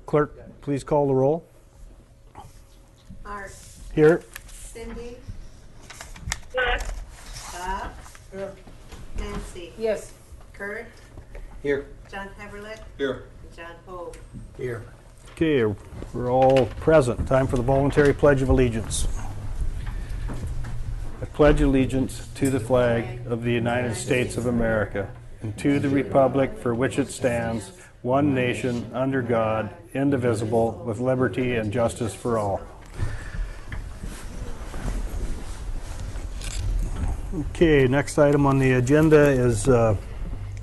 Clerk, please call the roll. Art. Here. Cindy. Yes. Bob. Here. Nancy. Yes. Kurt. Here. John Heverlet. Here. And John Hogue. Here. Okay, we're all present. Time for the voluntary Pledge of Allegiance. I pledge allegiance to the flag of the United States of America and to the republic for which it stands, one nation, under God, indivisible, with liberty and justice for all. Okay, next item on the agenda is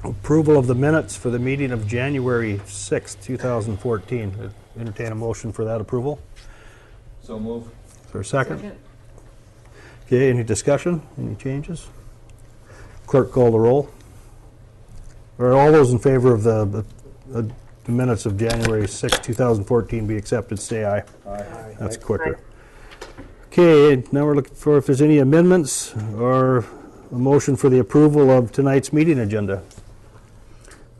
approval of the minutes for the meeting of January 6th, 2014. Entertain a motion for that approval. So move. Is there a second? Okay, any discussion? Any changes? Clerk, call the roll. Or all those in favor of the minutes of January 6th, 2014 be accepted, say aye. Aye. That's quicker. Okay, now we're looking for if there's any amendments or a motion for the approval of tonight's meeting agenda.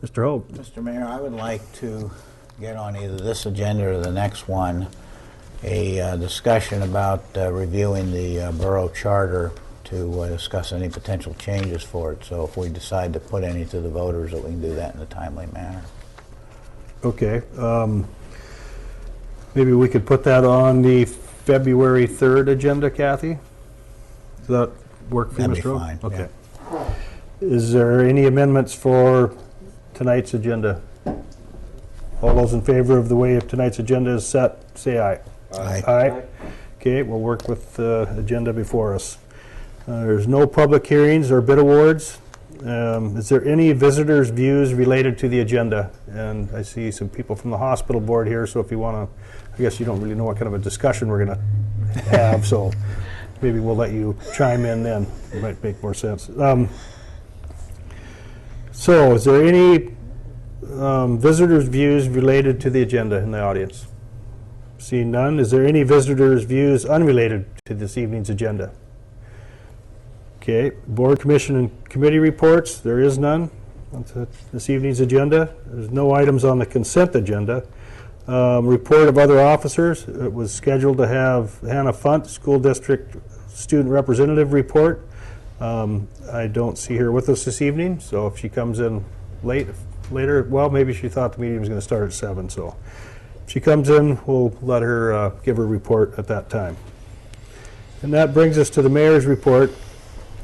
Mr. Hope. Mr. Mayor, I would like to get on either this agenda or the next one a discussion about reviewing the borough charter to discuss any potential changes for it. So if we decide to put any to the voters, that we can do that in a timely manner. Okay. Maybe we could put that on the February 3rd agenda, Kathy? Does that work for you, That'd Mr. be Hope? fine, Okay. Is there any amendments for tonight's agenda? All those in favor of the way of tonight's agenda is set, say aye. Aye. Aye. Okay, we'll work with the agenda before us. There's no public hearings or bid awards. Is there any visitors' views related to the agenda? And I see some people from the hospital board here, so if you want to, I guess you don't really know what kind of a discussion we're going to have, so maybe we'll let you chime in then. It might make more sense. So is there any visitors' views related to the agenda in the audience? Seeing none, is there any visitors' views unrelated to this evening's agenda? Okay, board, commission, and committee reports, there is none on this evening's agenda. There's no items on the consent agenda. Report of other officers, it was scheduled to have Hannah Funt, school district student representative report. I don't see her with us this evening, so if she comes in later, well, maybe she thought the meeting was going to start at 7, so if she comes in, we'll let her give her report at that time. And that brings us to the mayor's report.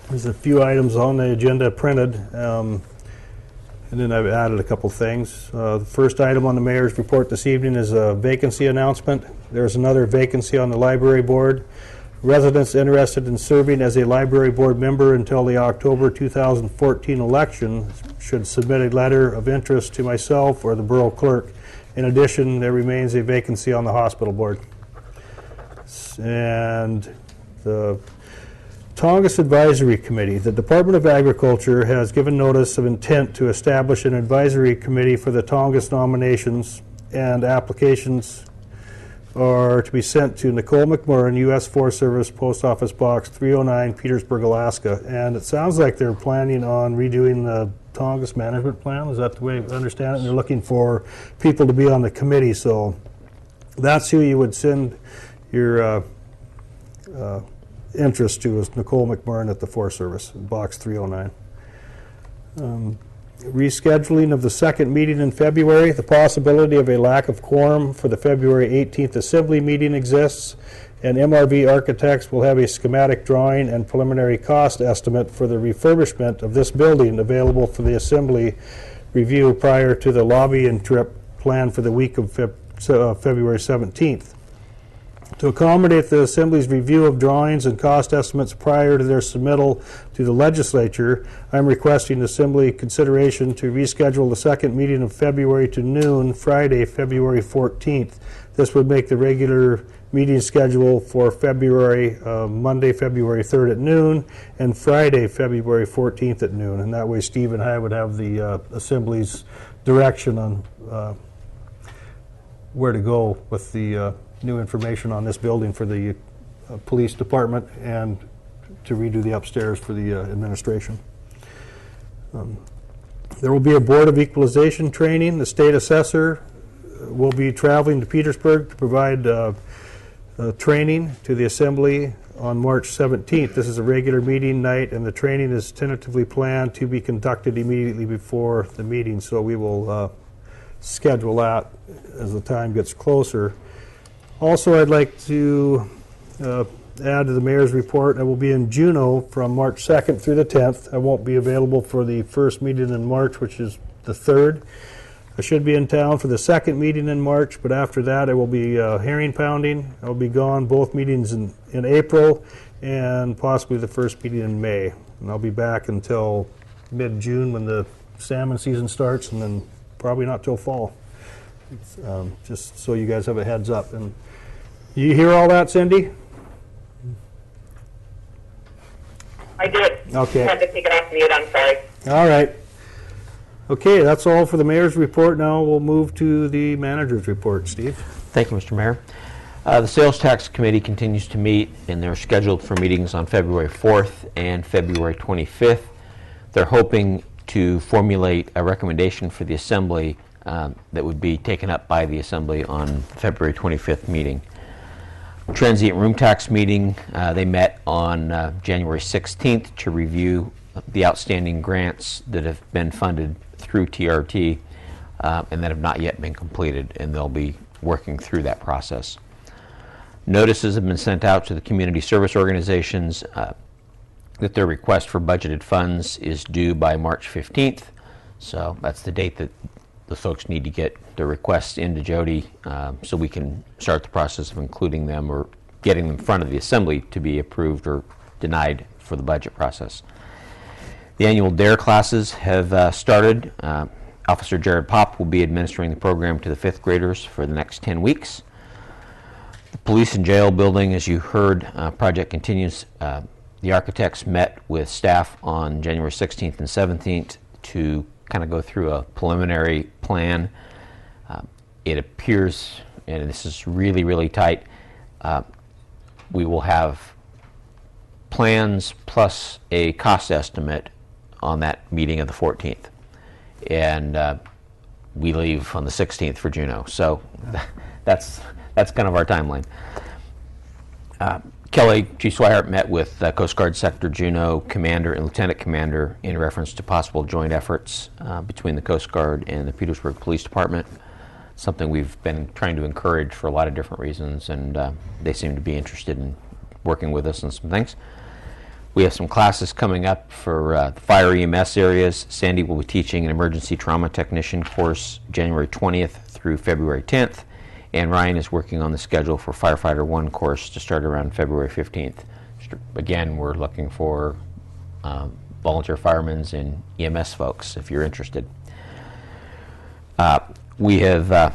There's a few items on the agenda printed, and then I've added a couple things. The first item on the mayor's report this evening is a vacancy announcement. There's another vacancy on the library board. Residents interested in serving as a library board member until the October 2014 election should submit a letter of interest to myself or the borough clerk. In addition, there remains a vacancy on the hospital board. And the Tongass Advisory Committee. The Department of Agriculture has given notice of intent to establish an advisory committee for the Tongass nominations, and applications are to be sent to Nicole McMurrin, U.S. Forest Service, Post Office Box 309, Petersburg, Alaska. And it sounds like they're planning on redoing the Tongass management plan. Is that the way I understand it? And they're looking for people to be on the committee. So that's who you would send your interest to, is Nicole McMurrin at the Forest Service, Box 309. Rescheduling of the second meeting in February. The possibility of a lack of quorum for the February 18th Assembly meeting exists, and MRV Architects will have a schematic drawing and preliminary cost estimate for the refurbishment of this building available for the Assembly review prior to the lobbying trip planned for the week of February 17th. To accommodate the Assembly's review of drawings and cost estimates prior to their submittal to the legislature, I'm requesting Assembly consideration to reschedule the second meeting of February to noon, Friday, February 14th. This would make the regular meeting schedule for Monday, February 3rd at noon, and Friday, February 14th at noon. And that way Steve and I would have the Assembly's direction on where to go with the new information on this building for the police department and to redo the upstairs for the administration. There will be a Board of Equalization training. The state assessor will be traveling to Petersburg to provide training to the Assembly on March 17th. This is a regular meeting night, and the training is tentatively planned to be conducted immediately before the meeting, so we will schedule that as the time gets closer. Also, I'd like to add to the mayor's report, I will be in Juneau from March 2nd through the 10th. I won't be available for the first meeting in March, which is the 3rd. I should be in town for the second meeting in March, but after that I will be herring pounding. I'll be gone both meetings in April and possibly the first meeting in May. And I'll be back until mid-June when the salmon season starts, and then probably not till fall. It's, just so you guys have a heads up. And you hear all that, Cindy? I did. Okay. Had to take it off mute, I'm sorry. All right. Okay, that's all for the mayor's report. Now we'll move to the manager's report. Steve? Thank you, Mr. Mayor. The Sales Tax Committee continues to meet, and they're scheduled for meetings on February 4th and February 25th. They're hoping to formulate a recommendation for the Assembly that would be taken up by the Assembly on February 25th meeting. Transient Room Tax meeting, they met on January 16th to review the outstanding grants that have been funded through TRT and that have not yet been completed, and they'll be working through that process. Notices have been sent out to the community service organizations that their request for budgeted funds is due by March 15th. So that's the date that the folks need to get their requests into Jody so we can start the process of including them or getting them in front of the Assembly to be approved or denied for the budget process. The annual DARE classes have started. Officer Jared Popp will be administering the program to the 5th graders for the next 10 weeks. The police and jail building, as you heard, project continues. The architects met with staff on January 16th and 17th to kind of go through a preliminary plan. It appears, and this is really, really tight, we will have plans plus a cost estimate on that meeting of the 14th. And we leave on the 16th for Juneau. So that's kind of our timeline. Kelly, Chief Swihart met with Coast Guard Sector Juneau Commander and Lieutenant Commander in reference to possible joint efforts between the Coast Guard and the Petersburg Police Department. Something we've been trying to encourage for a lot of different reasons, and they seem to be interested in working with us on some things. We have some classes coming up for the fire EMS areas. Sandy will be teaching an emergency trauma technician course January 20th through February 10th. And Ryan is working on the schedule for Firefighter 1 course to start around February 15th. Again, we're looking for volunteer firemen and EMS folks if you're interested. We have,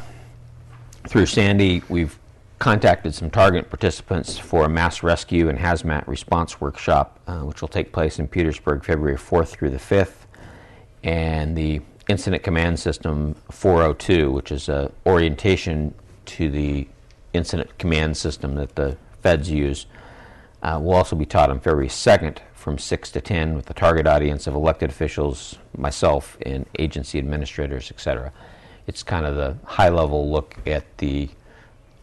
through Sandy, we've contacted some target participants for a mass rescue and hazmat response workshop, which will take place in Petersburg February 4th through the 5th. And the Incident Command System 402, which is an orientation to the incident command system that the feds use, will also be taught on February 2nd from 6 to 10 with the target audience of elected officials, myself, and agency administrators, etc. It's kind of the high-level look at the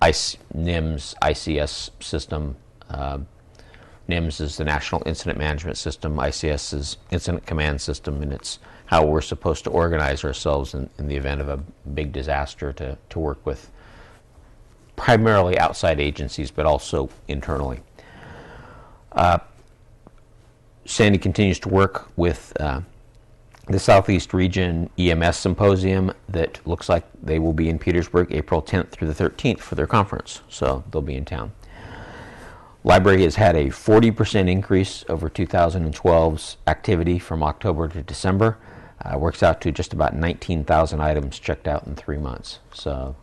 NIMS ICS system. NIMS is the National Incident Management System, ICS is Incident Command System, and it's how we're supposed to organize ourselves in the event of a big disaster to work with primarily outside agencies, but also internally. Sandy continues to work with the Southeast Region EMS Symposium that looks like they will be in Petersburg April 10th through the 13th for their conference, so they'll be in town. Library has had a 40% increase over 2012's activity from October to December. Works out to just about 19,000 items checked out in 3 months. So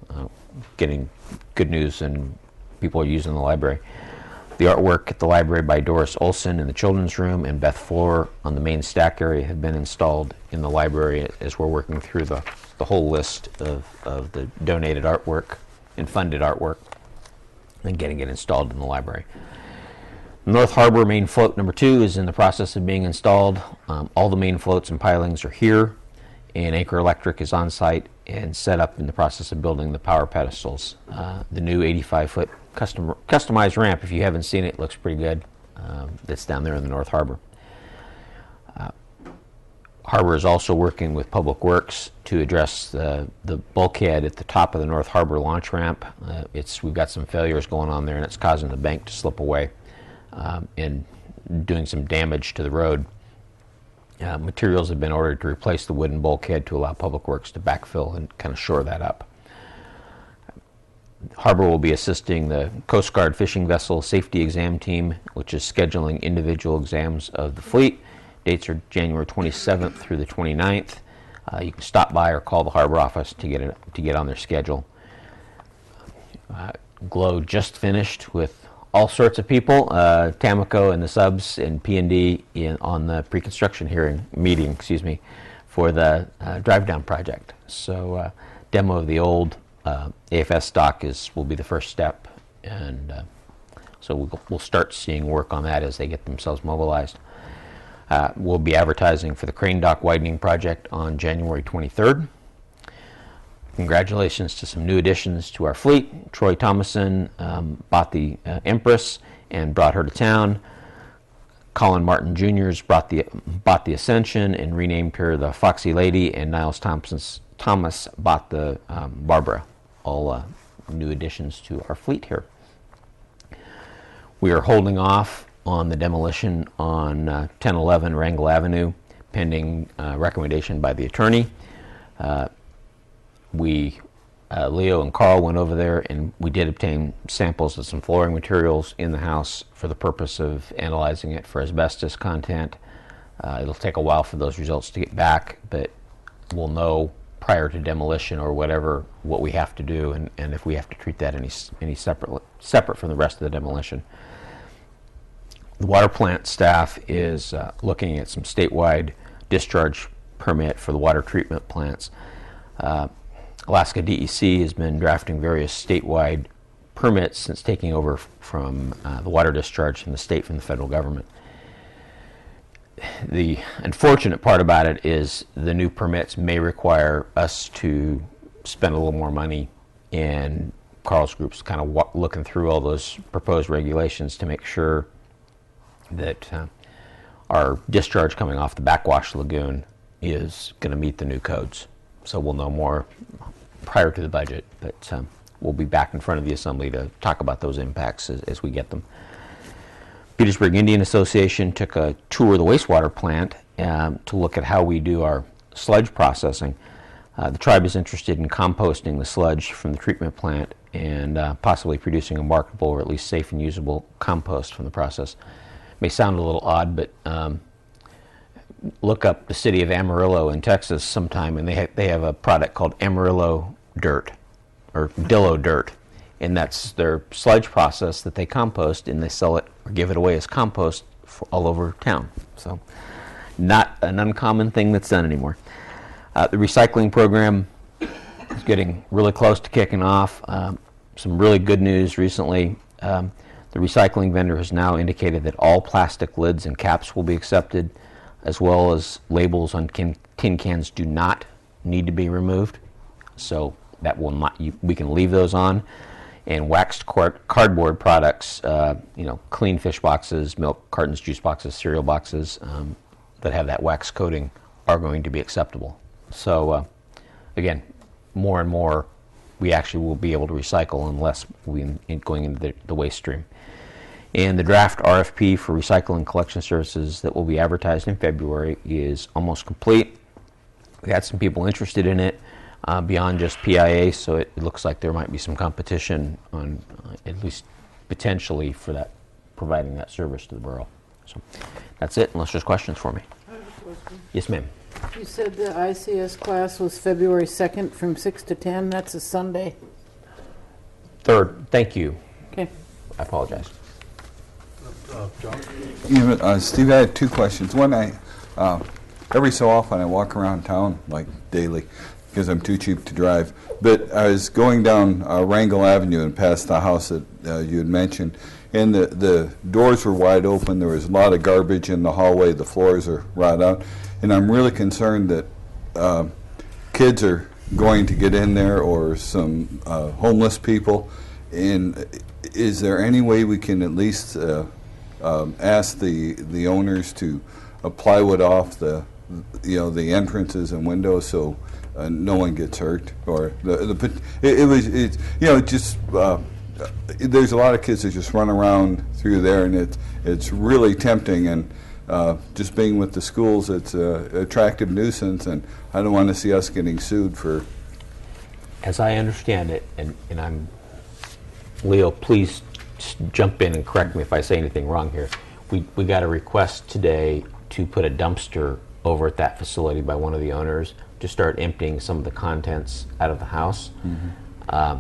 getting good news, and people are using the library. The artwork at the library by Doris Olson in the children's room and Beth Floor on the main stack area have been installed in the library as we're working through the whole list of the donated artwork and funded artwork and getting it installed in the library. North Harbor main float number 2 is in the process of being installed. All the main floats and pilings are here, and Anchor Electric is on site and set up in the process of building the power pedestals. The new 85-foot customized ramp, if you haven't seen it, looks pretty good. That's down there in the North Harbor. Harbor is also working with Public Works to address the bulkhead at the top of the North Harbor launch ramp. We've got some failures going on there, and it's causing the bank to slip away and doing some damage to the road. Materials have been ordered to replace the wooden bulkhead to allow Public Works to backfill and kind of shore that up. Harbor will be assisting the Coast Guard fishing vessel safety exam team, which is scheduling individual exams of the fleet. Dates are January 27th through the 29th. You can stop by or call the Harbor office to get on their schedule. GLOW just finished with all sorts of people, Tamco and the subs and P&D on the pre-construction meeting, for the drive-down project. So demo of the old AFS stock will be the first step, and so we'll start seeing work on that as they get themselves mobilized. We'll be advertising for the crane dock widening project on January 23rd. Congratulations to some new additions to our fleet. Troy Thomason bought the Empress and brought her to town. Colin Martin Jr.'s bought the Ascension and renamed her the Foxy Lady, and Niles Thomas bought the Barbara. All new additions to our fleet here. We are holding off on the demolition on 1011 Wrangell Avenue, pending recommendation by the attorney. Leo and Carl went over there, and we did obtain samples of some flooring materials in the house for the purpose of analyzing it for asbestos content. It'll take a while for those results to get back, but we'll know prior to demolition or whatever what we have to do, and if we have to treat that any separate from the rest of the demolition. The water plant staff is looking at some statewide discharge permit for the water treatment plants. Alaska DEC has been drafting various statewide permits since taking over from the water discharge from the state from the federal government. The unfortunate part about it is the new permits may require us to spend a little more money, and Carl's group's kind of looking through all those proposed regulations to make sure that our discharge coming off the backwash lagoon is going to meet the new codes. So we'll know more prior to the budget, but we'll be back in front of the Assembly to talk about those impacts as we get them. Petersburg Indian Association took a tour of the wastewater plant to look at how we do our sludge processing. The tribe is interested in composting the sludge from the treatment plant and possibly producing a marketable or at least safe and usable compost from the process. May sound a little odd, but look up the city of Amarillo in Texas sometime, and they have a product called Amarillo dirt, or Dillo dirt, and that's their sludge process that they compost, and they sell it or give it away as compost all over town. So not an uncommon thing that's done anymore. The recycling program is getting really close to kicking off. Some really good news recently. The recycling vendor has now indicated that all plastic lids and caps will be accepted, as well as labels on tin cans do not need to be removed. So that will not, we can leave those on. And waxed cardboard products, clean fish boxes, milk cartons, juice boxes, cereal boxes that have that wax coating are going to be acceptable. So again, more and more we actually will be able to recycle unless going into the waste stream. And the draft RFP for recycling collection services that will be advertised in February is almost complete. We had some people interested in it beyond just PIA, so it looks like there might be some competition on at least potentially for that, providing that service to the borough. So that's it, unless there's questions for me. I have a question. Yes, ma'am. You said the ICS class was February 2nd from 6 to 10. That's a Sunday. 3rd, thank you. Okay. I apologize. John? Steve, I had two questions. One, every so often I walk around town, like daily, because I'm too cheap to drive. But I was going down Wrangell Avenue and past the house that you had mentioned, and the doors were wide open. There was a lot of garbage in the hallway. The floors are rotted out. And I'm really concerned that kids are going to get in there, or some homeless people. And is there any way we can at least ask the owners to plywood off the entrances and windows so no one gets hurt? Or there's a lot of kids that just run around through there, and it's really tempting. And just being with the schools, it's an attractive nuisance, and I don't want to see us getting sued for. As I understand it, and Leo, please jump in and correct me if I say anything wrong here. We got a request today to put a dumpster over at that facility by one of the owners to start emptying some of the contents out of the house. Mm-hmm.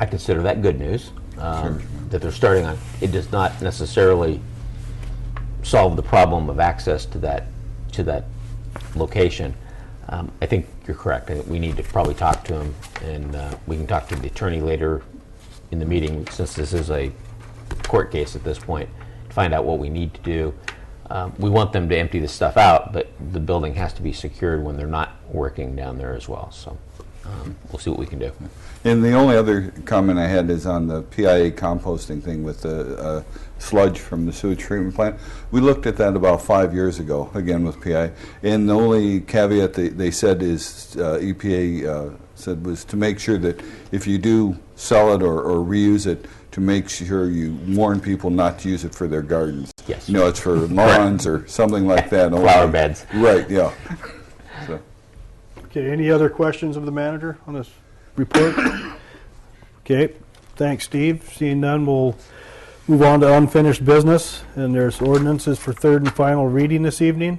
I consider that good news, Sure. that they're starting on. It does not necessarily solve the problem of access to that location. I think you're correct. I think we need to probably talk to him, and we can talk to the attorney later in the meeting, since this is a court case at this point, to find out what we need to do. We want them to empty the stuff out, but the building has to be secured when they're not working down there as well. So we'll see what we can do. And the only other comment I had is on the PIA composting thing with the sludge from the sewage treatment plant. We looked at that about 5 years ago, again with PIA, and the only caveat they said is EPA said was to make sure that if you do sell it or reuse it, to make sure you warn people not to use it for their gardens. Yes. It's for lawns or something like that. Flower beds. Right, yeah. So. Okay, any other questions of the manager on this report? Okay, thanks, Steve. Seeing none, we'll move on to unfinished business, and there's ordinances for third and final reading this evening.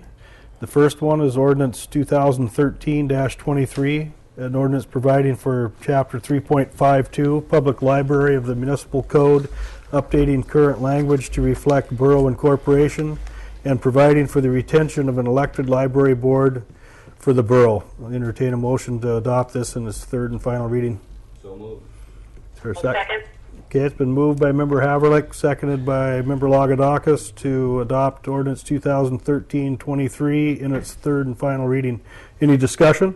The first one is ordinance 2013-23, an ordinance providing for Chapter 3.52, Public Library of the Municipal Code, updating current language to reflect borough incorporation, and providing for the retention of an elected library board for the borough. I'll entertain a motion to adopt this in its third and final reading. So moved. Is there a Second. Okay, it's been moved by Member Haverlick, seconded by Member Lagodakis to adopt ordinance 2013-23 in its third and final reading. Any discussion?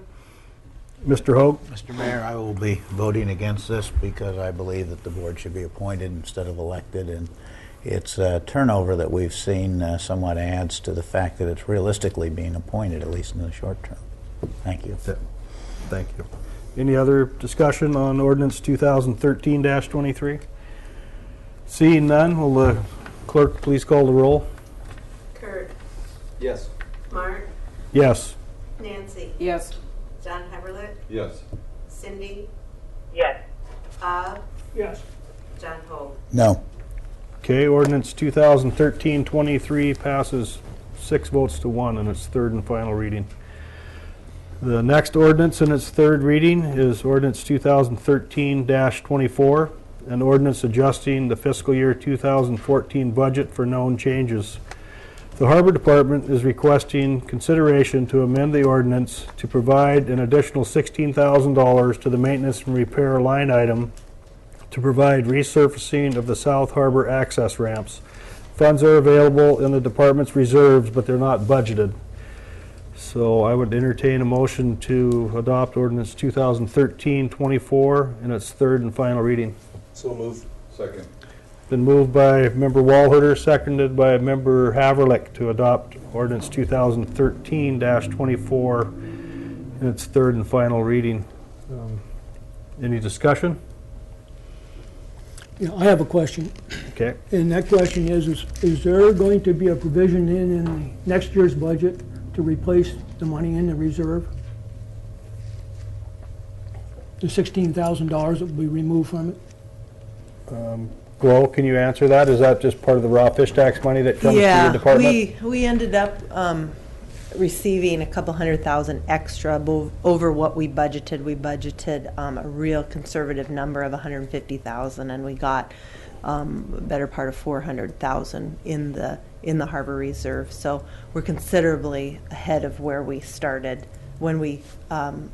Mr. Hogue? Mr. Mayor, I will be voting against this because I believe that the board should be appointed instead of elected, and its turnover that we've seen somewhat adds to the fact that it's realistically being appointed, at least in the short term. Thank you. Thank you. Any other discussion on ordinance 2013-23? Seeing none, will the clerk please call the roll? Kurt, Yes. Mark, Yes. Nancy, Yes. John Heberlet, Yes. Cindy, Yes. Bob, Yes. John Hope. No. Okay, ordinance 2013-23 passes 6 votes to 1 in its third and final reading. The next ordinance in its third reading is ordinance 2013-24, an ordinance adjusting the fiscal year 2014 budget for known changes. The Harbor Department is requesting consideration to amend the ordinance to provide an additional $16,000 to the maintenance and repair line item to provide resurfacing of the South Harbor access ramps. Funds are available in the department's reserves, but they're not budgeted. So I would entertain a motion to adopt ordinance 2013-24 in its third and final reading. So moved. Second. Been moved by Member Walherter, seconded by Member Haverlick to adopt ordinance 2013-24 in its third and final reading. Any discussion? Yeah, I have a question, Okay. and that question is there going to be a provision in the next year's budget to replace the money in the reserve? The $16,000 that will be removed from it? Glo, can you answer that? Is that just part of the raw fish tax money that comes to your department? We ended up receiving a couple $100,000 extra over what we budgeted. We budgeted a real conservative number of $150,000, and we got a better part of $400,000 in the harbor reserve. So we're considerably ahead of where we started when we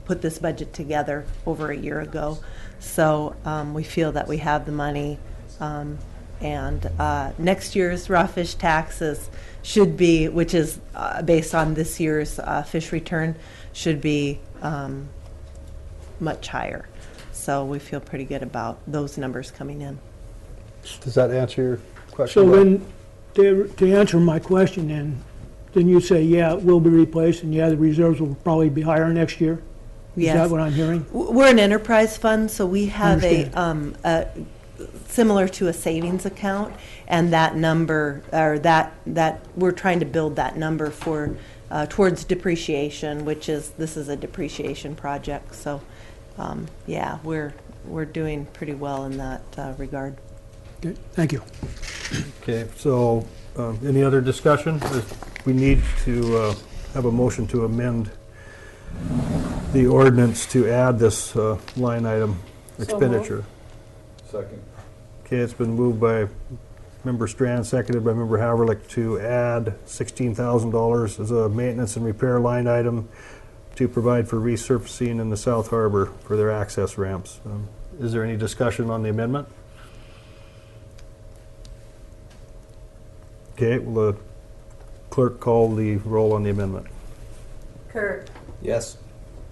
put this budget together over a year ago. So we feel that we have the money. And next year's raw fish taxes should be, which is based on this year's fish return, should be much higher. So we feel pretty good about those numbers coming in. Does that answer your question? So Bob? then, to answer my question then you say, yeah, it will be replaced, and yeah, the reserves will probably be higher next year? Is Yes. that what I'm hearing? We're an enterprise fund, so we have Understand. a similar to a savings account, and that number, or that we're trying to build that number for towards depreciation, this is a depreciation project. So, yeah, we're doing pretty well in that regard. Okay, thank you. Okay, so any other discussion? We need to have a motion to amend the ordinance to add this line item expenditure. Second. Okay, it's been moved by Member Strand, seconded by Member Haverlick to add $16,000 as a maintenance and repair line item to provide for resurfacing in the South Harbor for their access ramps. Is there any discussion on the amendment? Okay, will the clerk call the roll on the amendment? Kurt, Yes.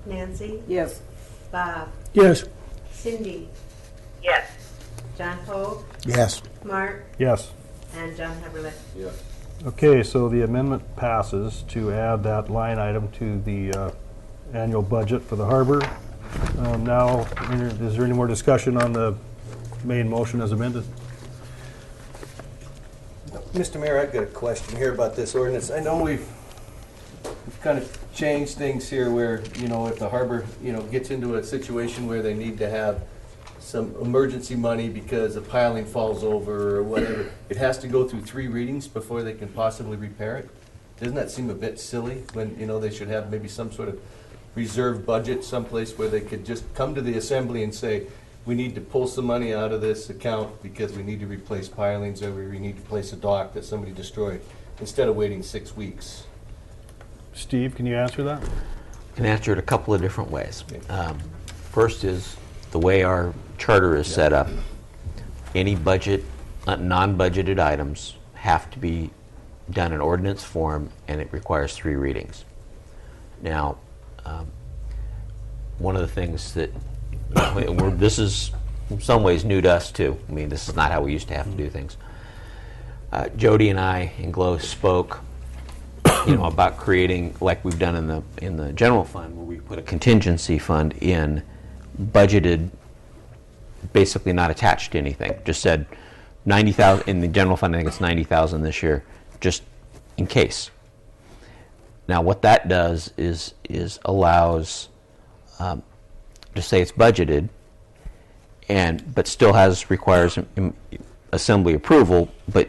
Nancy, Yes. Bob, Yes, Cindy, Yes. John Pogue, Yes. Mark, Yes. and John Heberlein. Yes. Okay, so the amendment passes to add that line item to the annual budget for the harbor. Now, is there any more discussion on the main motion as amended? Mr. Mayor, I've got a question here about this ordinance. I know we've kind of changed things here where, if the harbor, gets into a situation where they need to have some emergency money because a piling falls over or whatever, it has to go through 3 readings before they can possibly repair it. Doesn't that seem a bit silly when, they should have maybe some sort of reserve budget someplace where they could just come to the assembly and say, we need to pull some money out of this account because we need to replace pilings or we need to replace a dock that somebody destroyed, instead of waiting 6 weeks. Steve, can you answer that? Can answer it a couple of different ways. First is the way our charter is set up. Any budget, non-budgeted items have to be done in ordinance form, and it requires 3 readings. Now, one of the things that this is in some ways new to us too. I mean, this is not how we used to have to do things. Jody and I and Glow spoke, about creating, like we've done in the general fund, where we put a contingency fund in, budgeted, basically not attached to anything. Just said 90,000 in the general fund. I think it's 90,000 this year, just in case. Now, what that does is allows, just say it's budgeted, but still requires assembly approval, but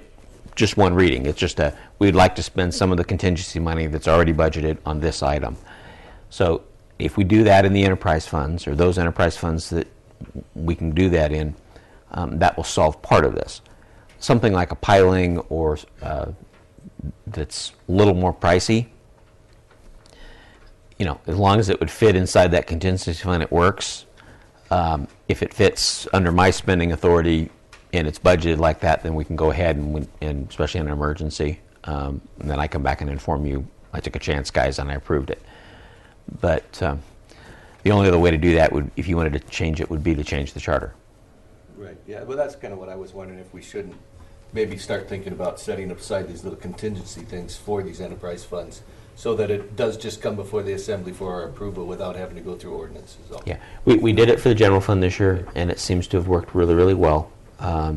just 1 reading. It's just we'd like to spend some of the contingency money that's already budgeted on this item. So if we do that in the enterprise funds, or those enterprise funds that we can do that in, that will solve part of this. Something like a piling or that's a little more pricey, as long as it would fit inside that contingency fund, it works. If it fits under my spending authority and it's budgeted like that, then we can go ahead and especially in an emergency, and then I come back and inform you, I took a chance, guys, and I approved it. But the only other way to do that would, if you wanted to change it, would be to change the charter. Right, yeah, well, that's kind of what I was wondering, if we shouldn't maybe start thinking about setting aside these little contingency things for these enterprise funds, so that it does just come before the assembly for our approval without having to go through ordinances. Yeah, we did it for the general fund this year, and it seems to have worked really, really well. I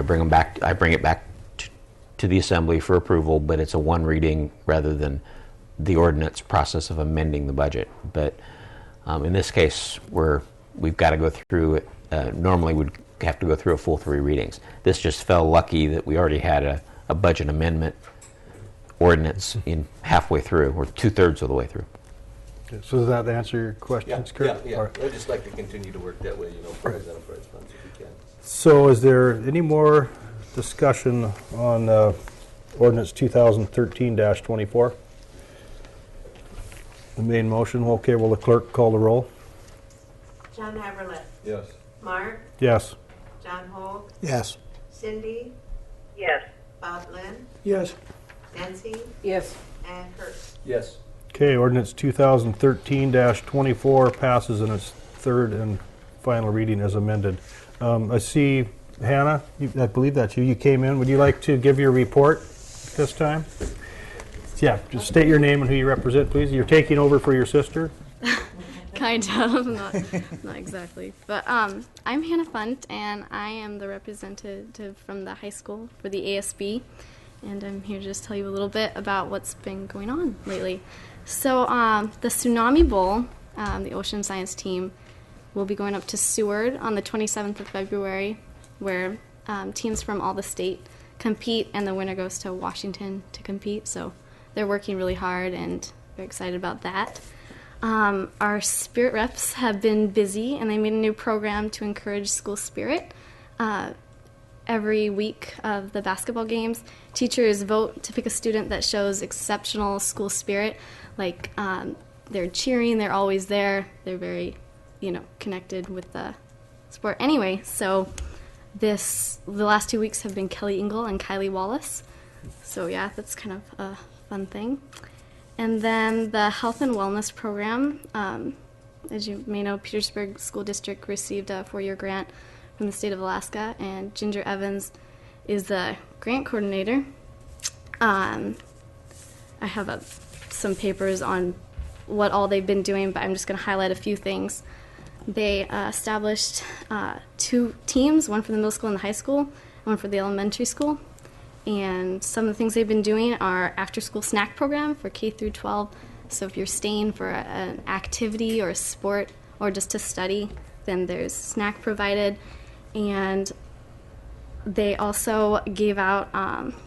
bring it back to the assembly for approval, but it's a 1 reading rather than the ordinance process of amending the budget. But in this case, we've got to go through it. Normally, we'd have to go through a full 3 readings. This just fell lucky that we already had a budget amendment ordinance in halfway through, or 2/3 of the way through. Okay, so does that answer your questions, Kurt? Yeah. All right. I'd just like to continue to work that way, for those enterprise funds if we can. So is there any more discussion on ordinance 2013-24? The main motion. Okay, will the clerk call the roll? John Heberlein. Yes. Mark, Yes. John Pogue, Yes. Cindy, Yes. Bob Lynn, yes, Nancy, Yes. and Kurt. Yes. Okay, ordinance 2013-24 passes in its third and final reading as amended. I see Hannah, I believe that's you. You came in. Would you like to give your report this time? Yeah, just state your name and who you represent, please. You're taking over for your sister? Kind of, not exactly. But I'm Hannah Funt, and I am the representative from the high school for the ASB. And I'm here to just tell you a little bit about what's been going on lately. So the Tsunami Bowl, the ocean science team, will be going up to Seward on the 27th of February, where teams from all the state compete, and the winner goes to Washington to compete. So they're working really hard, and very excited about that. Our spirit reps have been busy, and they made a new program to encourage school spirit. Every week of the basketball games, teachers vote to pick a student that shows exceptional school spirit. Like they're cheering, they're always there, they're very, connected with the sport. Anyway, so the last 2 weeks have been Kelly Ingle and Kylie Wallace. So yeah, that's kind of a fun thing. And then the health and wellness program, as you may know, Petersburg School District received a 4-year grant from the state of Alaska, and Ginger Evans is the grant coordinator. I have some papers on what all they've been doing, but I'm just going to highlight a few things. They established 2 teams, one for the middle school and the high school, and one for the elementary school. And some of the things they've been doing are after-school snack program for K through 12. So if you're staying for an activity or a sport or just to study, then there's snack provided. And they also gave out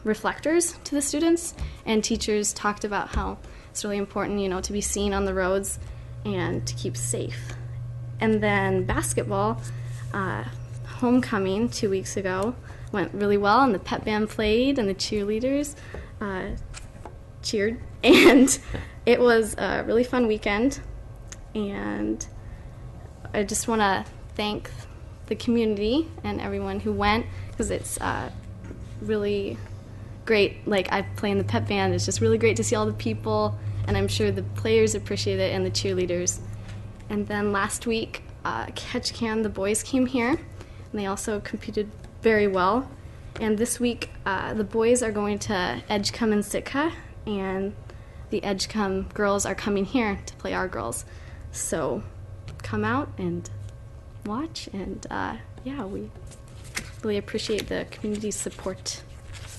reflectors to the students, and teachers talked about how it's really important, to be seen on the roads and to keep safe. And then basketball, homecoming 2 weeks ago, went really well, and the pep band played, and the cheerleaders cheered, and it was a really fun weekend. And I just want to thank the community and everyone who went, because it's really great. Like, I play in the pep band. It's just really great to see all the people, and I'm sure the players appreciate it and the cheerleaders. And then last week, Catch Can, the boys came here, and they also competed very well. And this week, the boys are going to Edgecombe and Sitka, and the Edgecombe girls are coming here to play our girls. So come out and watch, and we really appreciate the community's support.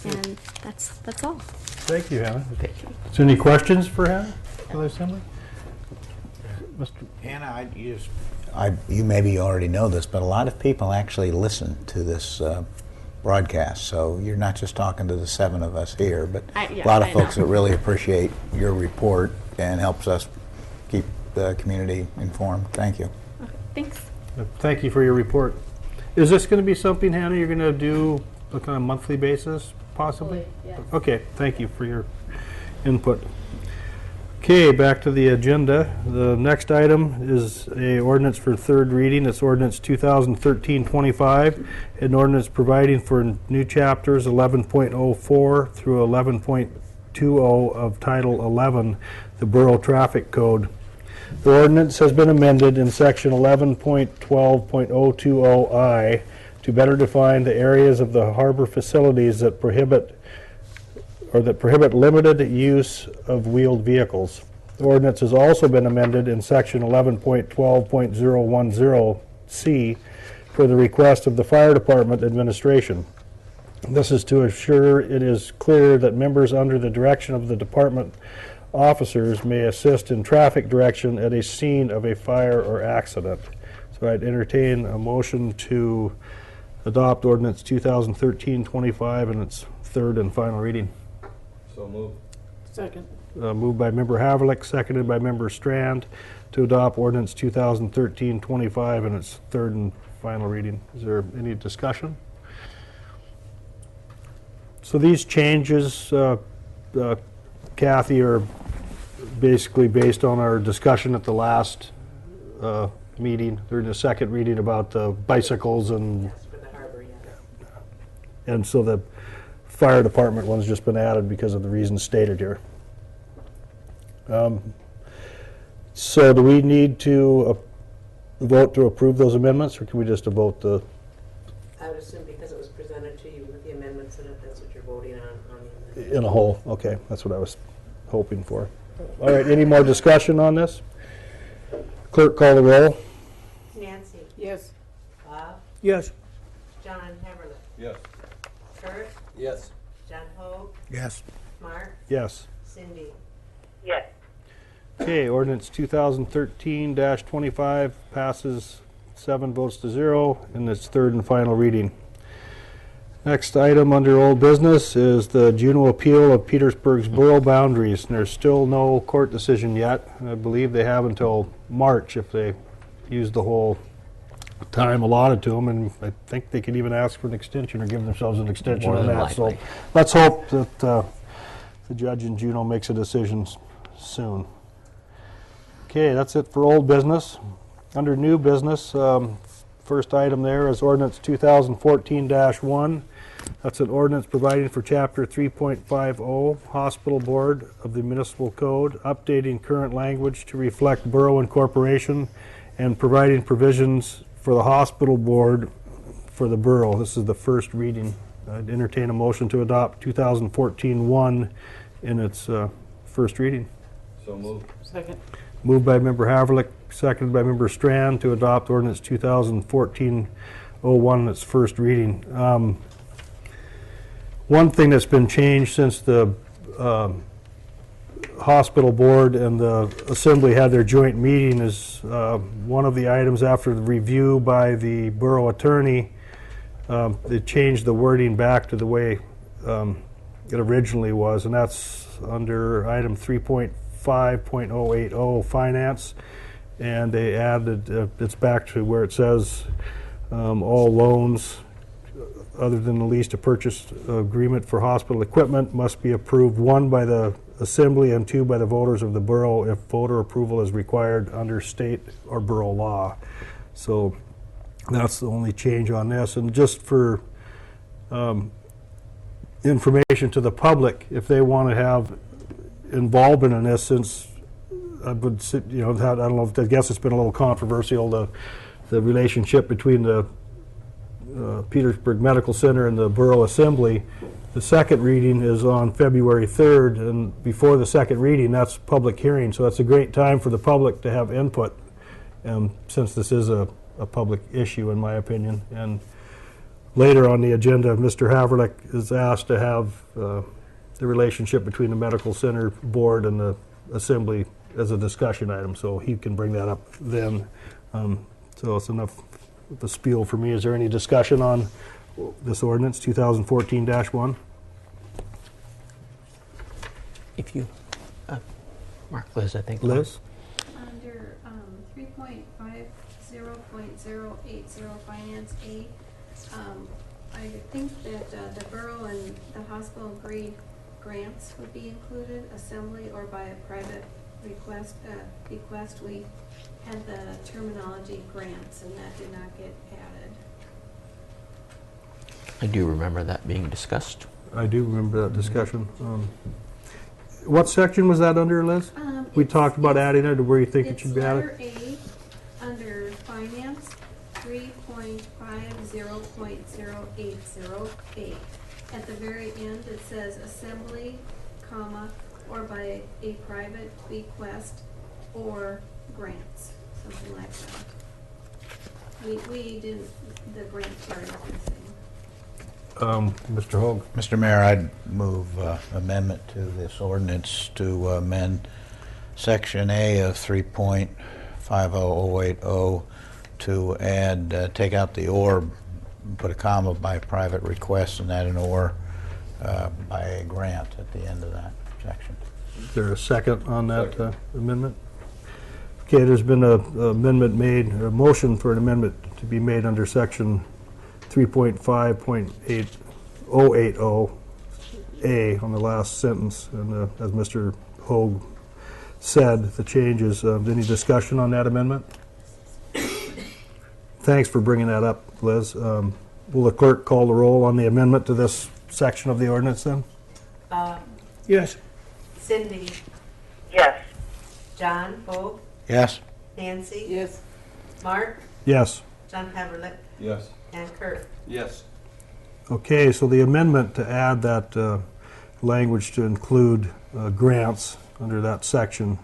And that's all. Thank you, Hannah. Thank you. Is there any questions for Hannah for the assembly? Hannah, you maybe already know this, but a lot of people actually listen to this broadcast. So you're not just talking to the 7 of us here, but a lot of folks that really appreciate your report and helps us keep the community informed. Thank you. Okay, thanks. Thank you for your report. Is this going to be something, Hannah, you're going to do on a monthly basis, possibly? Yes. Okay, thank you for your input. Okay, back to the agenda. The next item is a ordinance for third reading. It's ordinance 2013-25, an ordinance providing for new chapters 11.04 through 11.20 of Title 11, the Borough Traffic Code. The ordinance has been amended in section 11.12.020I to better define the areas of the harbor facilities that prohibit limited use of wheeled vehicles. The ordinance has also been amended in section 11.12.010C for the request of the fire department administration. This is to assure it is clear that members under the direction of the department officers may assist in traffic direction at a scene of a fire or accident. So I'd entertain a motion to adopt ordinance 2013-25 in its third and final reading. So moved. Second. Moved by member Havlicek, seconded by member Strand, to adopt ordinance 2013-25 in its third and final reading. Is there any discussion? So these changes, Kathy, are basically based on our discussion at the last meeting, during the second reading, about the bicycles and and so the fire department one's just been added because of the reasons stated here. So do we need to vote to approve those amendments, or can we just vote the, I would assume because it was presented to you with the amendments in it, that's what you're voting on the amendment. in a whole? Okay, that's what I was hoping for. All right, any more discussion on this? Clerk, call the roll. Nancy, Yes. Bob, Yes. John Heberle, Yes. Kurt, Yes. John Hope, Yes. Mark, Yes. Cindy. Yes. Okay, ordinance 2013-25 passes 7 votes to 0 in its third and final reading. Next item under old business is the Juneau appeal of Petersburg's borough boundaries. And there's still no court decision yet. I believe they have until March if they use the whole time allotted to them, and I think they could even ask for an extension or give themselves an extension More on than that. So likely. let's hope that the judge in Juneau makes a decision soon. Okay, that's it for old business. Under new business, first item there is ordinance 2014-1. That's an ordinance providing for Chapter 3.50 Hospital Board of the Municipal Code, updating current language to reflect borough incorporation, and providing provisions for the hospital board for the borough. This is the first reading. I'd entertain a motion to adopt 2014-1 in its first reading. So moved. Second. Moved by Member Haverlick, seconded by Member Strand to adopt ordinance 2014-01 in its first reading. One thing that's been changed since the hospital board and the assembly had their joint meeting is one of the items after the review by the borough attorney, they changed the wording back to the way it originally was, and that's under item 3.5.080 finance, and they added it's back to where it says all loans other than the lease to purchase agreement for hospital equipment must be approved, 1 by the assembly and 2 by the voters of the borough if voter approval is required under state or borough law. So that's the only change on this. And just for information to the public, if they want to have involvement in this, since I would, I don't know, I guess it's been a little controversial, the relationship between the Petersburg Medical Center and the Borough Assembly. The second reading is on February 3rd, and before the second reading, that's public hearing, so that's a great time for the public to have input, since this is a public issue, in my opinion. And later on the agenda, Mr. Haverlick is asked to have the relationship between the Medical Center Board and the Assembly as a discussion item, so he can bring that up then. So it's enough of the spiel for me. Is there any discussion on this ordinance 2014-1? If you, Mark, Liz, I think. Liz? Under 3.50.080 Finance A, I think that the borough and the hospital agreed grants would be included, assembly or by a private bequest. We had the terminology grants, and that did not get added. I do remember that being discussed. I do remember that discussion. What section was that under, Liz? We talked about adding it to where you think it should be added? It's letter A, under finance, 3.50.080A. At the very end, it says assembly, comma, or by a private bequest or grants, something like that. We didn't, the grant part is missing. Mr. Hoag? Mr. Mayor, I'd move amendment to this ordinance to amend Section A of 3.50080 to add, take out the or, put a comma by private request, and add an or by a grant at the end of that section. Is there a second on that amendment? Okay, there's been a amendment made, a motion for an amendment to be made under section 3.5.8080A on the last sentence, and as Mr. Hoag said, the changes. Any discussion on that amendment? Thanks for bringing that up, Liz. Will the clerk call the roll on the amendment to this section of the ordinance then? Yes. Cindy, Yes. John Hope, Yes? Nancy, Yes. Mark, Yes. John Heverlich, Yes. and Kurt. Yes. Okay, so the amendment to add that language to include grants under that section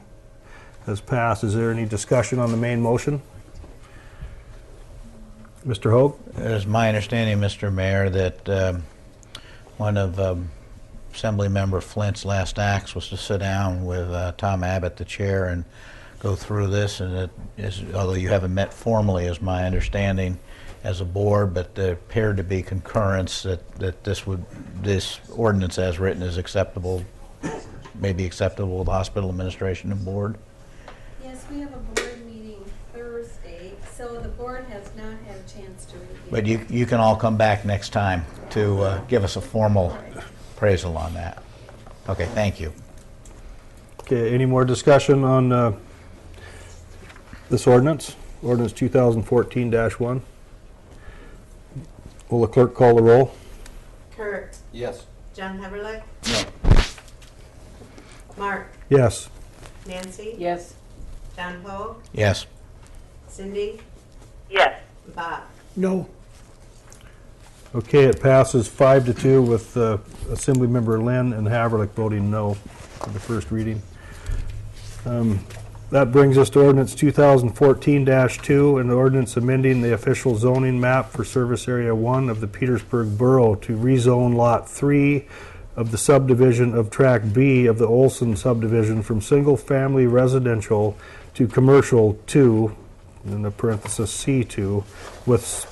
has passed. Is there any discussion on the main motion? Mr. Hoag? It is my understanding, Mr. Mayor, that one of Assembly Member Flint's last acts was to sit down with Tom Abbott, the chair, and go through this. And it is, although you haven't met formally, is my understanding as a board, but there appeared to be concurrence that this ordinance as written is acceptable, maybe acceptable to the hospital administration and board. Yes, we have a board meeting Thursday, so the board has not had a chance to review. But you can all come back next time to give us a formal appraisal on that. Okay, thank you. Okay, any more discussion on this ordinance? Ordinance 2014-1. Will the clerk call the roll? Kurt, Yes. John Heverlich, No. Mark, Yes. Nancy, Yes. John Ho, Yes. Cindy, Yes. Bob. No. Okay, it passes 5-2 with Assemblymember Lynn and Haverlick voting no for the first reading. That brings us to ordinance 2014-2, an ordinance amending the official zoning map for Service Area 1 of the Petersburg Borough to rezone Lot 3 of the subdivision of Tract B of the Olson subdivision from single-family residential to commercial 2, in the parenthesis C2, with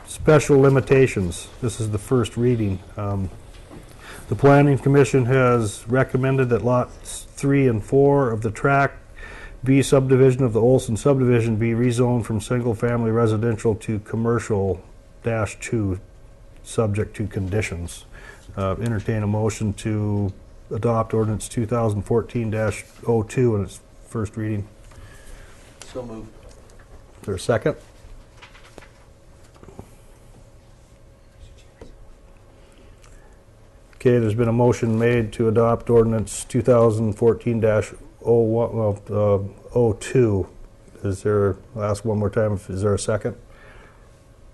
special limitations. This is the first reading. The Planning Commission has recommended that lots 3 and 4 of the Tract B subdivision of the Olson subdivision be rezoned from single-family residential to commercial-2, subject to conditions. Entertain a motion to adopt ordinance 2014-02 in its first reading. So moved. Is there a second? Okay, there's been a motion made to adopt ordinance 2014-02. Is there, I'll ask one more time, is there a second?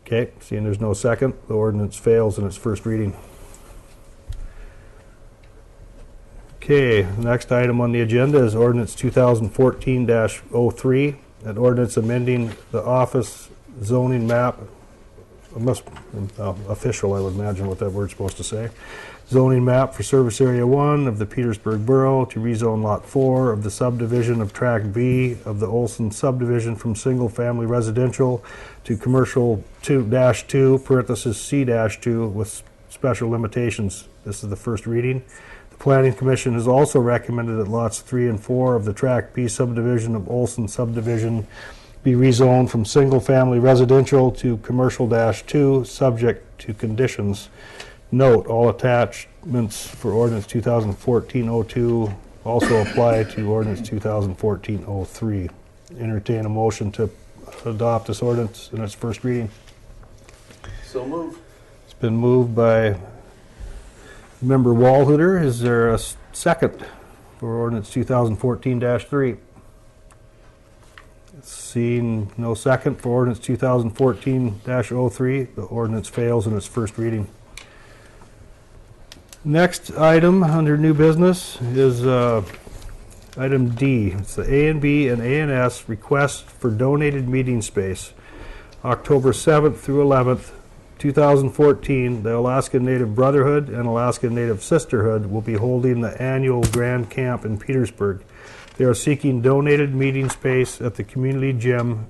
Okay, seeing there's no second, the ordinance fails in its first reading. Okay, the next item on the agenda is ordinance 2014-03, an ordinance amending the office zoning map, official, I would imagine what that word's supposed to say. Zoning map for Service Area 1 of the Petersburg Borough to rezone Lot 4 of the subdivision of Tract B of the Olson subdivision from single-family residential to commercial 2-2, parenthesis C-2, with special limitations. This is the first reading. The Planning Commission has also recommended that lots 3 and 4 of the Tract B subdivision of Olson subdivision be rezoned from single-family residential to commercial-2, subject to conditions. Note, all attachments for ordinance 2014-02 also apply to ordinance 2014-03. Entertain a motion to adopt this ordinance in its first reading. So moved. It's been moved by Member Walhooter. Is there a second for ordinance 2014-3? Seeing no second for ordinance 2014-03, the ordinance fails in its first reading. Next item under new business is item D. It's the A&B and A&S request for donated meeting space. October 7th through 11th, 2014, the Alaska Native Brotherhood and Alaska Native Sisterhood will be holding the annual Grand Camp in Petersburg. They are seeking donated meeting space at the community gym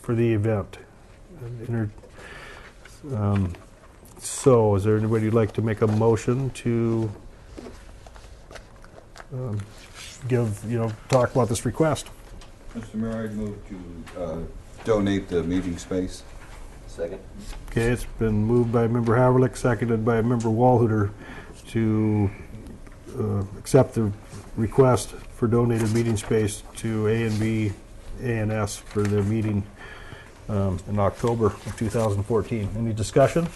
for the event. So, is there anybody who'd like to make a motion to talk about this request? Mr. Mayor, I'd move to donate the meeting space. Second. Okay, it's been moved by Member Haverlick, seconded by Member Walhooter to accept the request for donated meeting space to A&B, A&S for their meeting in October of 2014. Any discussion?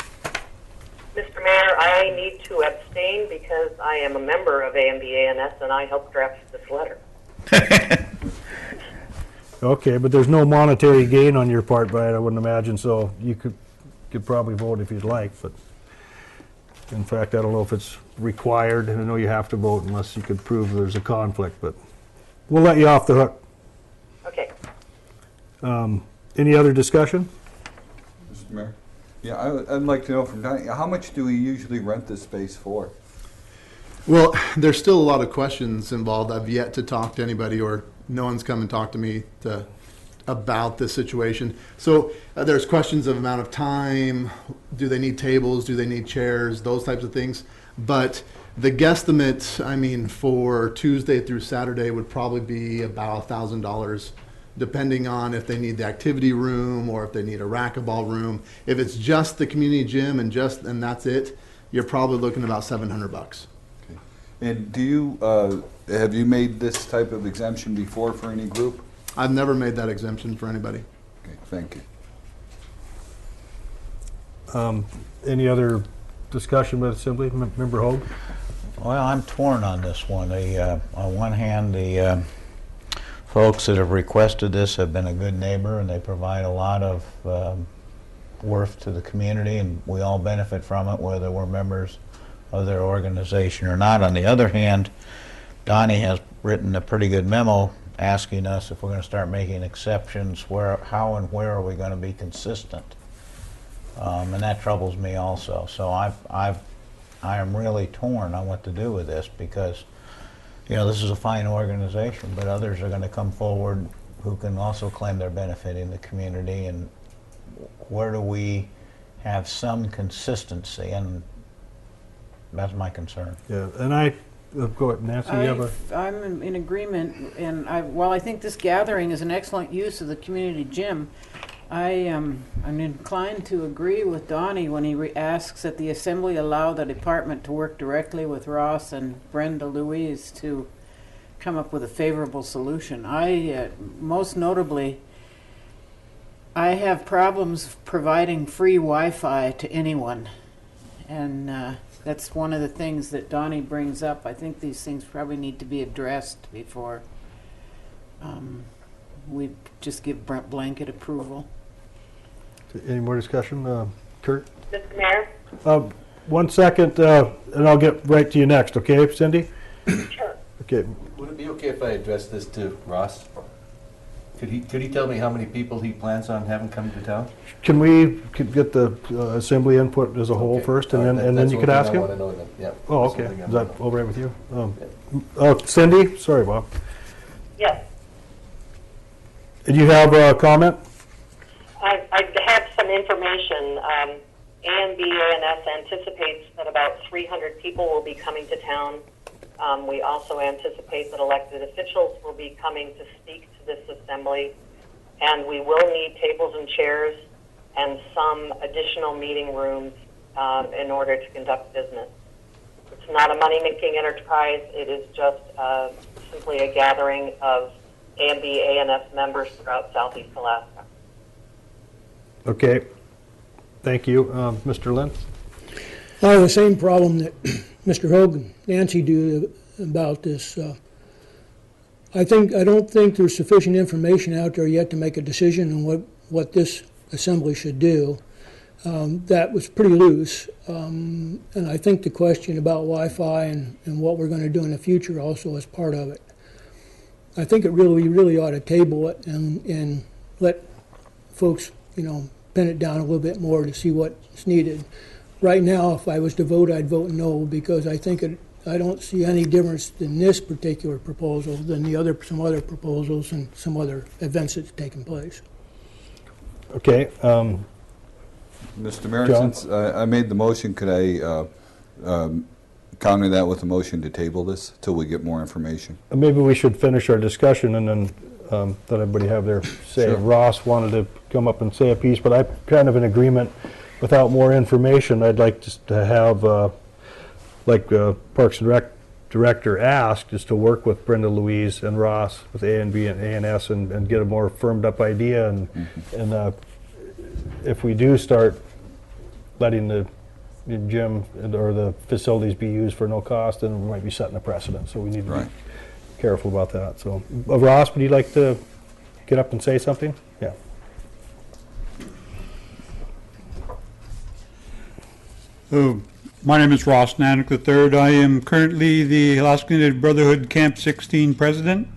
Mr. Mayor, I need to abstain because I am a member of AMBANS and I helped draft this letter. Okay, but there's no monetary gain on your part by it, I wouldn't imagine, so you could probably vote if you'd like, but in fact, I don't know if it's required, and I know you have to vote unless you could prove there's a conflict, but we'll let you off the hook. Okay. Any other discussion? Mr. Mayor? Yeah, I'd like to know from Donnie, how much do we usually rent this space for? Well, there's still a lot of questions involved. I've yet to talk to anybody, or no one's come and talked to me about this situation. So there's questions of amount of time. Do they need tables? Do they need chairs? Those types of things. But the guesstimate, I mean, for Tuesday through Saturday would probably be about $1,000, depending on if they need the activity room or if they need a racquetball room. If it's just the community gym and that's it, you're probably looking at about $700. And do you, have you made this type of exemption before for any group? I've never made that exemption for anybody. Okay, thank you. Any other discussion with Assembly? Member Hogue? Well, I'm torn on this one. On one hand, the folks that have requested this have been a good neighbor, and they provide a lot of worth to the community, and we all benefit from it, whether we're members of their organization or not. On the other hand, Donnie has written a pretty good memo asking us if we're going to start making exceptions, how and where are we going to be consistent, and that troubles me also. So I am really torn on what to do with this, because this is a fine organization, but others are going to come forward who can also claim they're benefiting the community, and where do we have some consistency? And that's my concern. Yeah, and go ahead, Nancy, you have a... I'm in agreement, and while I think this gathering is an excellent use of the community gym, I'm inclined to agree with Donnie when he asks that the Assembly allow the department to work directly with Ross and Brenda Louise to come up with a favorable solution. Most notably, I have problems providing free Wi-Fi to anyone, and that's one of the things that Donnie brings up. I think these things probably need to be addressed before we just give blanket approval. Any more discussion? Kurt? Mr. Mayor? 1 second, and I'll get right to you next, okay, Cindy? Sure. Okay. Would it be okay if I address this to Ross? Could he tell me how many people he plans on having come to town? Can we get the Assembly input as a whole first, and then you could ask him? That's the only thing I want to know then, yeah. Oh, That's the okay. only thing Is I that wanna all right with you? Cindy? Sorry, Bob. Yes. Did you have a comment? I have some information. ANS anticipates that about 300 people will be coming to town. We also anticipate that elected officials will be coming to speak to this assembly, and we will need tables and chairs and some additional meeting rooms in order to conduct business. It's not a money-making enterprise. It is just simply a gathering of ANS members throughout Southeast Alaska. Okay. Thank you. Mr. Lynn? I have the same problem that Mr. Hogue and Nancy do about this. I don't think there's sufficient information out there yet to make a decision on what this assembly should do. That was pretty loose, and I think the question about Wi-Fi and what we're going to do in the future also is part of it. I think we really ought to table it and let folks, pin it down a little bit more to see what's needed. Right now, if I was to vote, I'd vote no, because I don't see any difference in this particular proposal than some other proposals and some other events that's taken place. Okay. Mr. Mayor, John? since I made the motion, could I counter that with a motion to table this till we get more information? Maybe we should finish our discussion and then let everybody have their say. Sure. Ross wanted to come up and say a piece, but I'm kind of in agreement. Without more information, I'd like just to have, Parks and Rec Director asked, is to work with Brenda Louise and Ross with A&B and ANS and get a more firmed up idea. And if we do start letting the gym or the facilities be used for no cost, then we might be setting a precedent. So we need to be careful about that. So, Ross, would you like to get up and say something? Yeah. My name is Ross Nanick III. I am currently the Alaska Native Brotherhood Camp 16 president.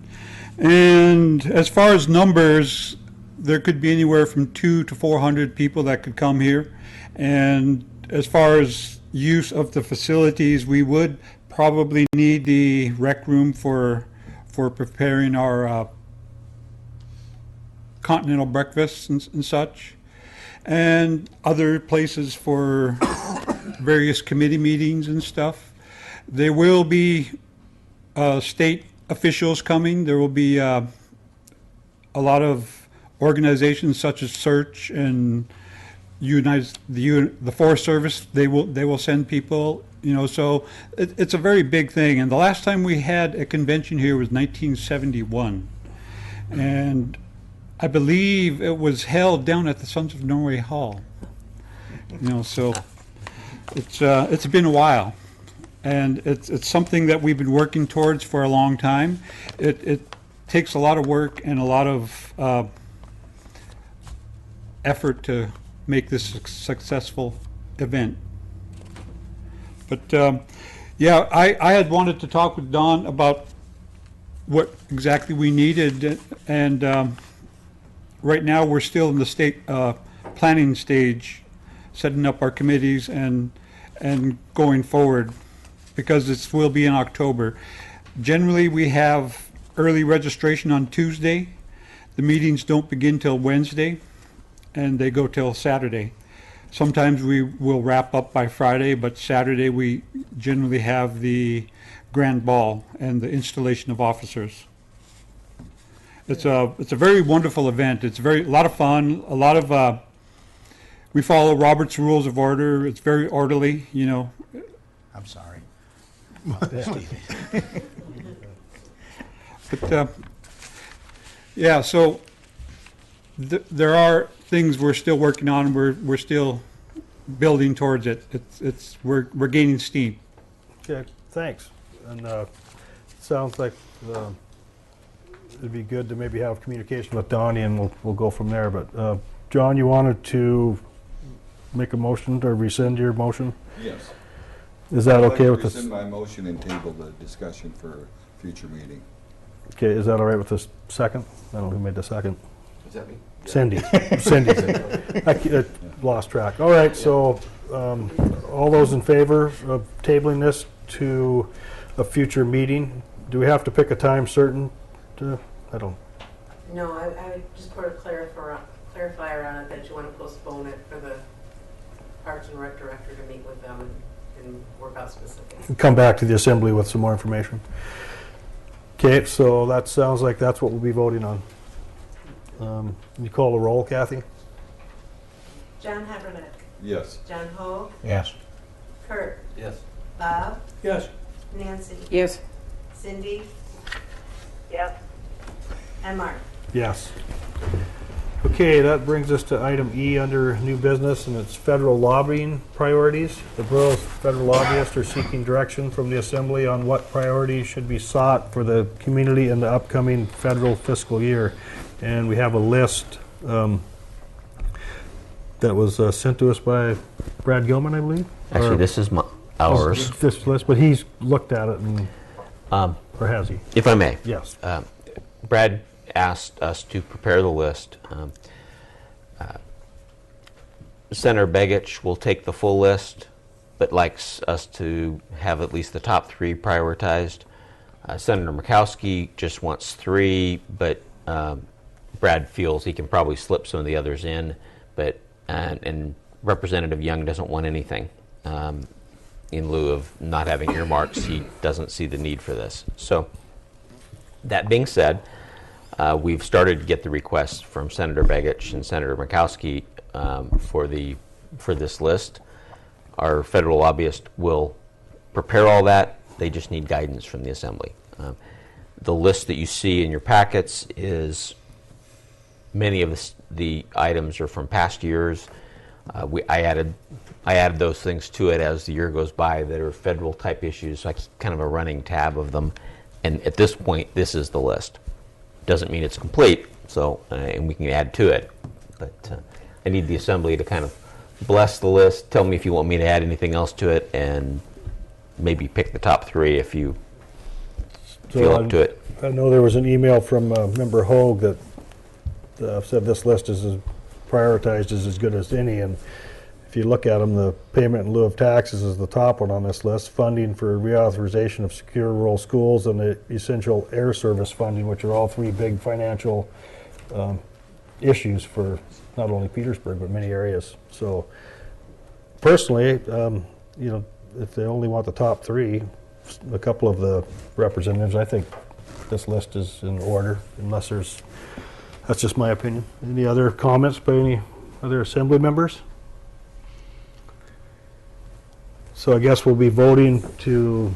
And as far as numbers, there could be anywhere from 200 to 400 people that could come here. And as far as use of the facilities, we would probably need the rec room for preparing our continental breakfasts and such, and other places for various committee meetings and stuff. There will be state officials coming. There will be a lot of organizations such as Search and the Forest Service. They will send people. So it's a very big thing. And the last time we had a convention here was 1971, and I believe it was held down at the Sons of Norway Hall. So it's been a while, and it's something that we've been working towards for a long time. It takes a lot of work and a lot of effort to make this a successful event. But I had wanted to talk with Don about what exactly we needed, and right now we're still in the state planning stage, setting up our committees and going forward, because it will be in October. Generally, we have early registration on Tuesday. The meetings don't begin till Wednesday, and they go till Saturday. Sometimes we will wrap up by Friday, but Saturday we generally have the grand ball and the installation of officers. It's a very wonderful event. It's a lot of fun. A lot of we follow Robert's Rules of Order. It's very orderly. I'm sorry. But so there are things we're still working on. We're still building towards it. We're gaining steam. Okay, thanks. And sounds like it'd be good to maybe have communication with Donnie, and we'll go from there. But John, you wanted to make a motion or rescind your motion? Yes. Is that okay I'd with like to this? rescind my motion and table the discussion for a future meeting. Okay, is that all right with this second? I don't know who made the second. Is that me? Cindy. Cindy did. I lost track. All right, so all those in favor of tabling this to a future meeting, do we have to pick a time certain? I don't. No, I would just put a clarifier on it that you want to postpone it for the Parks and Rec director to meet with them and work out specifics. Come back to the assembly with some more information. Okay, so that sounds like that's what we'll be voting on. You call the roll, Kathy? John Habernick. Yes. John Ho. Yes. Kurt. Yes. Bob. Yes. Nancy. Yes. Cindy. Yes. And Mark. Yes. Okay, that brings us to item E under new business, and it's federal lobbying priorities. The borough's federal lobbyists are seeking direction from the Assembly on what priorities should be sought for the community in the upcoming federal fiscal year. And we have a list that was sent to us by Brad Gilman, I believe. Actually, this is ours. This list, but he's looked at it, and or has he? If I may. Yes. Brad asked us to prepare the list. Senator Begich will take the full list, but likes us to have at least the top three prioritized. Senator Murkowski just wants three, but Brad feels he can probably slip some of the others in, but and Representative Young doesn't want anything. In lieu of not having earmarks, he doesn't see the need for this. So that being said, we've started to get the requests from Senator Begich and Senator Murkowski for this list. Our federal lobbyist will prepare all that. They just need guidance from the Assembly. The list that you see in your packets is many of the items are from past years. I added those things to it as the year goes by that are federal type issues, so I keep kind of a running tab of them. And at this point, this is the list. Doesn't mean it's complete, So, and we can add to it. But I need the assembly to kind of bless the list, tell me if you want me to add anything else to it, and maybe pick the top 3 if you feel up to it. I know there was an email from Member Hoag that said this list is as prioritized as good as any, and if you look at them, the payment in lieu of taxes is the top one on this list, funding for reauthorization of secure rural schools, and the essential air service funding, which are all 3 big financial issues for not only Petersburg, but many areas. So personally, if they only want the top 3, a couple of the representatives, I think this list is in order, unless that's just my opinion. Any other comments by any other assembly members? So I guess we'll be voting to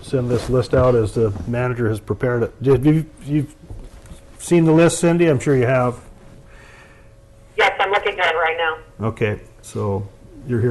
send this list out as the manager has prepared it. You've seen the list, Cindy? I'm sure you have. Yes, I'm looking at it right now. Okay, so you're here.